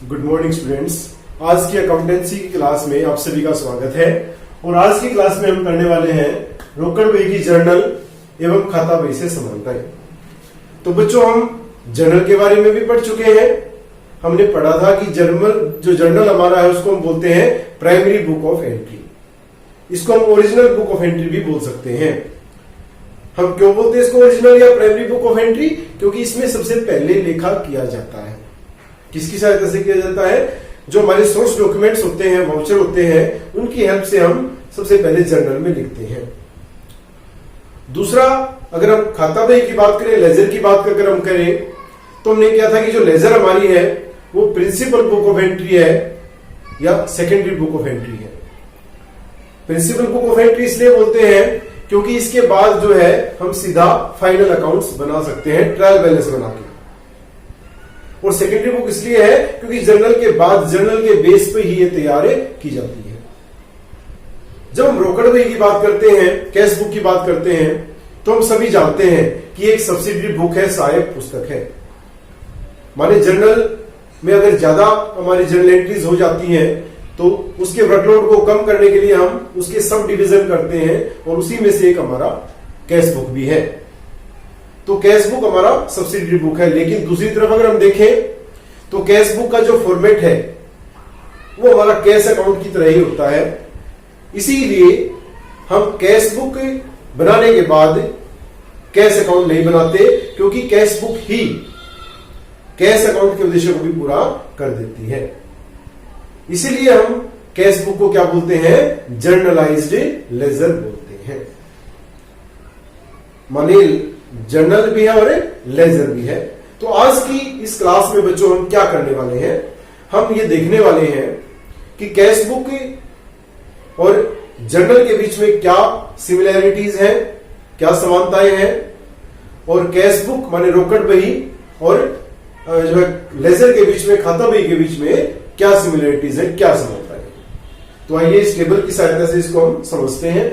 Good morning students. आज की accountancy की क्लास में आप सभी का स्वागत है। और आज की क्लास में हम करने वाले हैं रोकड़ बही की जर्नल एवं खाता बही से समानताएं। तो बच्चों, हम जर्नल के बारे में भी पढ़ चुके हैं। हमने पढ़ा था कि जर्नल हमारा है उसको हम बोलते हैं प्राइमरी बुक ऑफ एंट्री। इसको हम ओरिजिनल बुक ऑफ एंट्री भी बोल सकते हैं। हम क्यों बोलते हैं इसको ओरिजिनल या प्राइमरी बुक ऑफ एंट्री? क्योंकि इसमें सबसे पहले लेखा किया जाता है। किसकी सहायता से किया जाता है? जो हमारे सोर्स डॉक्यूमेंट्स होते हैं, वाउचर होते हैं, उनकी हेल्प से हम सबसे पहले जर्नल में लिखते हैं। दूसरा, अगर हम खाता बही की बात करें, लेजर की बात अगर हम करें, तो हमने क्या था कि जो लेजर हमारी है वो प्रिंसिपल बुक ऑफ एंट्री है या सेकेंडरी बुक ऑफ एंट्री है। प्रिंसिपल बुक ऑफ एंट्री इसलिए बोलते हैं क्योंकि इसके बाद जो है हम सीधा फाइनल अकाउंट्स बना सकते हैं ट्रायल बैलेंस बना के। और सेकेंडरी बुक इसलिए है क्योंकि जर्नल के बाद, जर्नल के बेस पे ही ये तैयार की जाती है। जब हम रोकड़ बही की बात करते हैं, कैश बुक की बात करते हैं, तो हम सभी जानते हैं कि एक सब्सिडरी बुक है, सहायक पुस्तक है। माने जर्नल में अगर ज्यादा हमारी जर्नल एंट्रीज हो जाती हैं तो उसके वर्कलोड को कम करने के लिए हम उसके सब डिवीजन करते हैं और उसी में से एक हमारा कैश बुक भी है। तो कैश बुक हमारा सब्सिडरी बुक है। लेकिन दूसरी तरफ अगर हम देखें तो कैश बुक का जो फॉर्मेट है वो हमारा कैश अकाउंट की तरह ही होता है। इसीलिए हम कैश बुक बनाने के बाद कैश अकाउंट नहीं बनाते, क्योंकि कैश बुक ही कैश अकाउंट के उद्देश्य को भी पूरा कर देती है। इसीलिए हम कैश बुक को क्या बोलते हैं? जर्नलाइज्ड लेजर बोलते हैं। माने जर्नल भी है और लेजर भी है। तो आज की इस क्लास में बच्चों हम क्या करने वाले हैं? हम ये देखने वाले हैं कि कैश बुक और जर्नल के बीच में क्या सिमिलैरिटीज हैं, क्या समानताएं हैं, और कैश बुक माने रोकड़ बही और जो है लेजर के बीच में, खाता बही के बीच में क्या सिमिलैरिटीज है, क्या समानताएं हैं। तो आइए इस टेबल की सहायता से इसको हम समझते हैं।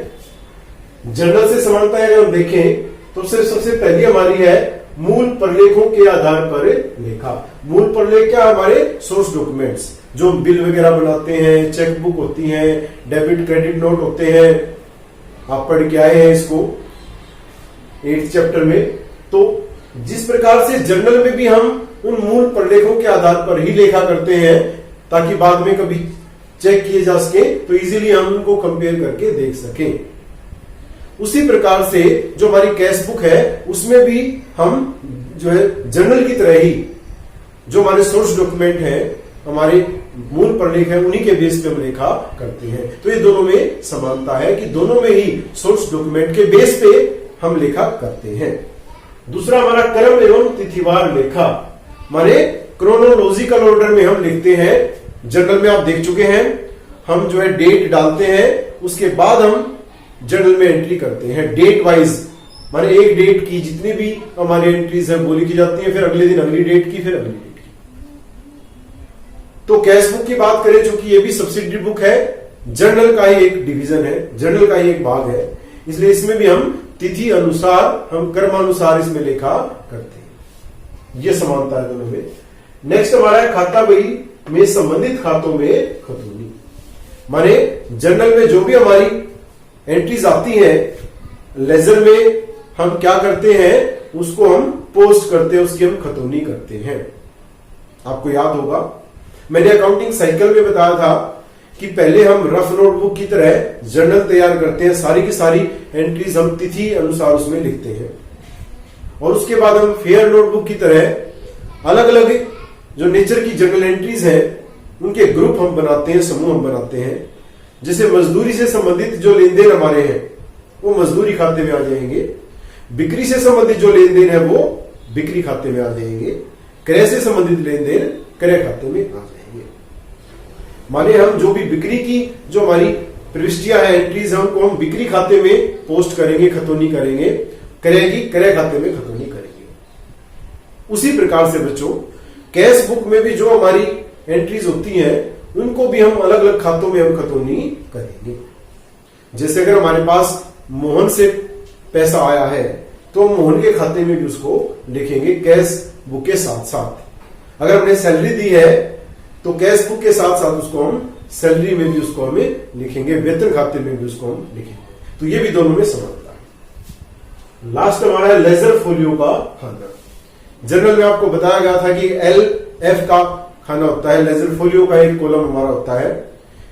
जर्नल से समानताएं अगर हम देखें तो सबसे पहली हमारी है मूल प्रलेखों के आधार पर लेखा। मूल प्रलेख क्या? हमारे सोर्स डॉक्यूमेंट्स, जो बिल वगैरह बनाते हैं, चेक बुक होती है, डेबिट क्रेडिट नोट होते हैं। आप पढ़ के आए हैं इसको 8th चैप्टर में। तो जिस प्रकार से जर्नल में भी हम उन मूल प्रलेखों के आधार पर ही लेखा करते हैं ताकि बाद में कभी चेक किए जा सके तो इजीली हम उनको कंपेयर करके देख सकें, उसी प्रकार से जो हमारी कैश बुक है उसमें भी हम जो है जर्नल की तरह ही जो हमारे सोर्स डॉक्यूमेंट है, हमारे मूल प्रलेख है, उन्हीं के बेस पे हम लेखा करते हैं। तो ये दोनों में समानता है कि दोनों में ही सोर्स डॉक्यूमेंट के बेस पे हम लेखा करते हैं। दूसरा हमारा क्रम एवं तिथिवार लेखा, माने क्रोनोलॉजिकल ऑर्डर में हम लिखते हैं। जर्नल में आप देख चुके हैं, हम जो है डेट डालते हैं, उसके बाद हम जर्नल में एंट्री करते हैं डेट वाइज। माने एक डेट की जितनी भी हमारी एंट्रीज है वो लिखी जाती है, फिर अगले दिन अगली डेट की, फिर अगली डेट की। तो कैश बुक की बात करें, चूंकि ये भी सब्सिडरी बुक है, जर्नल का ही एक डिवीजन है, जर्नल का ही एक भाग है, इसलिए इसमें भी हम तिथि अनुसार, हम क्रमानुसार इसमें लेखा करते हैं। ये समानता है दोनों में। नेक्स्ट हमारा है खाता बही में संबंधित खातों में खतौनी। माने जर्नल में जो भी हमारी एंट्रीज आती हैं, लेजर में हम क्या करते हैं? उसको हम पोस्ट करते हैं, उसकी हम खतौनी करते हैं। आपको याद होगा मैंने अकाउंटिंग साइकिल में बताया था कि पहले हम रफ नोटबुक की तरह जर्नल तैयार करते हैं, सारी की सारी एंट्रीज हम तिथि अनुसार उसमें लिखते हैं, और उसके बाद हम फेयर नोटबुक की तरह अलग अलग जो नेचर की जर्नल एंट्रीज हैं उनके ग्रुप हम बनाते हैं, समूह हम बनाते हैं। जैसे मजदूरी से संबंधित जो लेन देन हमारे हैं वो मजदूरी खाते में आ जाएंगे, बिक्री से संबंधित जो लेन देन है वो बिक्री खाते में आ जाएंगे, क्रय से संबंधित लेन देन क्रय खाते में आ जाएंगे। माने हम जो भी बिक्री की जो हमारी प्रविष्टियां है, एंट्रीज है, उनको हम बिक्री खाते में पोस्ट करेंगे, खतौनी करेंगे, क्रय की क्रय खाते में खतौनी करेंगे। उसी प्रकार से बच्चों कैश बुक में भी जो हमारी एंट्रीज होती हैं उनको भी हम अलग अलग खातों में हम खतौनी करेंगे। जैसे अगर हमारे पास मोहन से पैसा आया है तो मोहन के खाते में भी उसको लिखेंगे कैश बुक के साथ साथ। अगर हमने सैलरी दी है तो कैश बुक के साथ साथ उसको हम सैलरी में भी उसको हमें लिखेंगे, वेतन खाते में भी उसको हम लिखेंगे। तो ये भी दोनों में समानता है। लास्ट हमारा है लेजर फोलियो का खाना। जनरल में आपको बताया गया था कि LF का खाना होता है, लेजर फोलियो का एक कॉलम हमारा होता है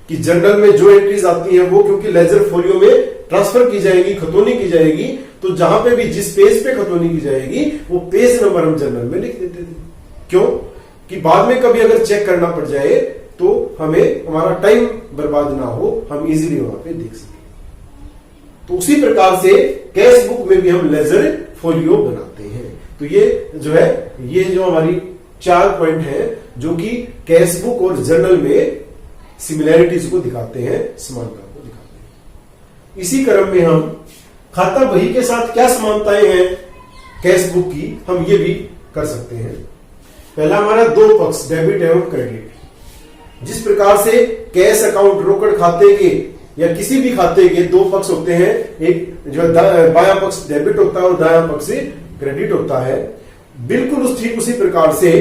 कि जनरल में जो एंट्रीज आती हैं वो क्योंकि लेजर फोलियो में ट्रांसफर की जाएगी, खतौनी की जाएगी, तो जहां पे भी जिस पेज पे खतौनी की जाएगी वो पेज नंबर हम जनरल में लिख देते थे। क्यों? कि बाद में कभी अगर चेक करना पड़ जाए तो हमें हमारा टाइम बर्बाद ना हो, हम इजीली वहां पे देख सकें। तो उसी प्रकार से कैश बुक में भी हम लेजर फोलियो बनाते हैं। तो ये जो है, ये जो हमारी 4 पॉइंट है जो कि कैश बुक और जर्नल में सिमिलैरिटीज को दिखाते हैं, समानता को दिखाते हैं। इसी क्रम में हम खाता बही के साथ क्या समानताएं हैं कैश बुक की, हम ये भी कर सकते हैं। पहला हमारा 2 पक्ष, डेबिट एवं क्रेडिट। जिस प्रकार से कैश अकाउंट रोकड़ खाते के या किसी भी खाते के 2 पक्ष होते हैं, एक जो बायां पक्ष डेबिट होता है और दायां पक्ष क्रेडिट होता है, बिल्कुल ठीक उसी प्रकार से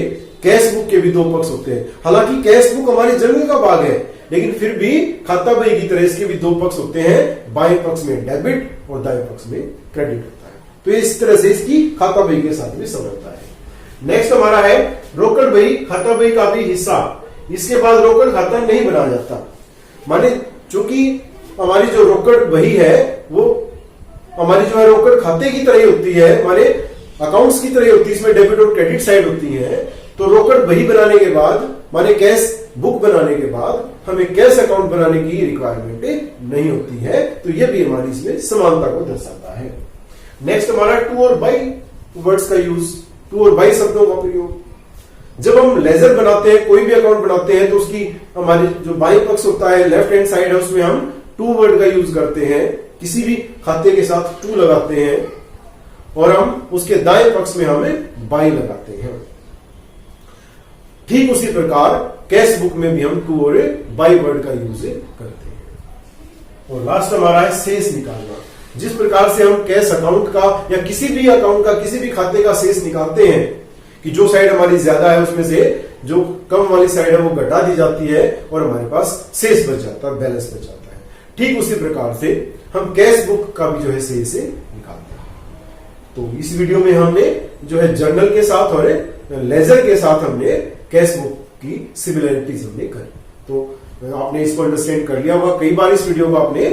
कैश बुक के भी 2 पक्ष होते हैं। हालांकि कैश बुक हमारी जर्नल का भाग है, लेकिन फिर भी खाता बही की तरह इसके भी 2 पक्ष होते हैं, बाएं पक्ष में डेबिट और दाएं पक्ष में क्रेडिट होता है। तो इस तरह से इसकी खाता बही के साथ भी समानता है। नेक्स्ट हमारा है रोकड़ बही, खाता बही का भी हिस्सा। इसके बाद रोकड़ खाता नहीं बनाया जाता, माने चूंकि हमारी जो रोकड़ बही है वो हमारी जो है रोकड़ खाते की तरह होती है, माने अकाउंट्स की तरह होती है, इसमें डेबिट और क्रेडिट साइड होती है। तो रोकड़ बही बनाने के बाद, माने कैश बुक बनाने के बाद हमें कैश अकाउंट बनाने की रिक्वायरमेंट नहीं होती है। तो यह भी हमारी इसमें समानता को दर्शाता है। नेक्स्ट हमारा टू और बाई वर्ड्स का यूज, टू और बाई शब्दों का प्रयोग। जब हम लेजर बनाते हैं, कोई भी अकाउंट बनाते हैं, तो उसकी हमारी जो बाई पक्ष होता है, लेफ्ट हैंड साइड है, उसमें हम टू वर्ड का यूज करते हैं। किसी भी खाते के साथ टू लगाते हैं और हम उसके दाएं पक्ष में हमें बाई लगाते हैं। ठीक उसी प्रकार कैश बुक में भी हम टू और बाई वर्ड का यूज करते हैं। और लास्ट हमारा है शेष निकालना। जिस प्रकार से हम कैश अकाउंट का या किसी भी अकाउंट का, किसी भी खाते का शेष निकालते हैं कि जो साइड हमारी ज्यादा है उसमें से जो कम वाली साइड है वो घटा दी जाती है और हमारे पास शेष बच जाता है, बैलेंस बच जाता है। ठीक उसी प्रकार से हम कैश बुक का भी जो है शेष निकालते हैं। तो इस वीडियो में हमने जो है जर्नल के साथ और लेजर के साथ हमने कैश बुक की सिमिलरिटीज हमने करी। तो आपने इसको अंडरस्टैंड कर लिया होगा, कई बार इस वीडियो को आपने